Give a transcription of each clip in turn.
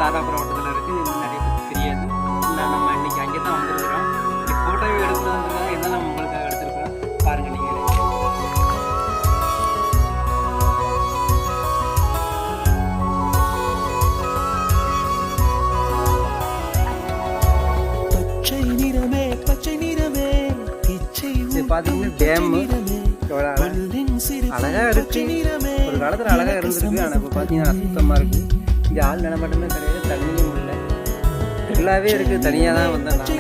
தாராபுரம் இருக்குது. இன்னும் நிறைய பேருக்கு தெரியாது. நம்ம இன்றைக்கி அங்கே தான் வந்துருக்குறோம். ஃபோட்டோ எடுக்கிறதுக்காக என்னெல்லாம் உங்களுக்காக எடுத்துருக்குறோம் பாருங்கள் நீங்களே. இது பார்த்தீங்கன்னா டேமு எவ்வளோ அழகாக இருக்குது. ஒரு காலத்தில் அழகாக இருந்திருக்கு. ஆனால் இப்போ பார்த்தீங்கன்னா அசுத்தமாக இருக்குது. இங்கே ஆள் நடமாட்டமே கிடையாது, தண்ணியும் இல்லை, ஃபுல்லாகவே இருக்குது. தனியாக தான் வந்தேன் நான்.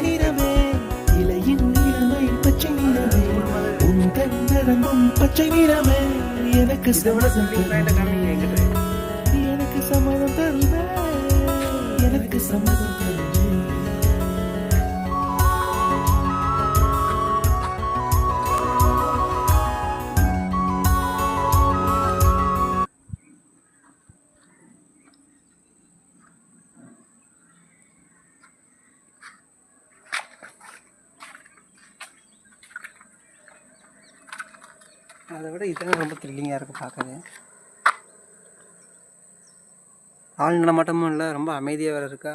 எனக்கு சம்மதம் தருவே, எனக்கு சம்மதம் தருவே. அதை விட இதெல்லாம் ரொம்ப த்ரில்லிங்காக இருக்குது பார்க்கவே. ஆள் நடமாட்டமும் இல்லை, ரொம்ப அமைதியாக வேறு இருக்கா.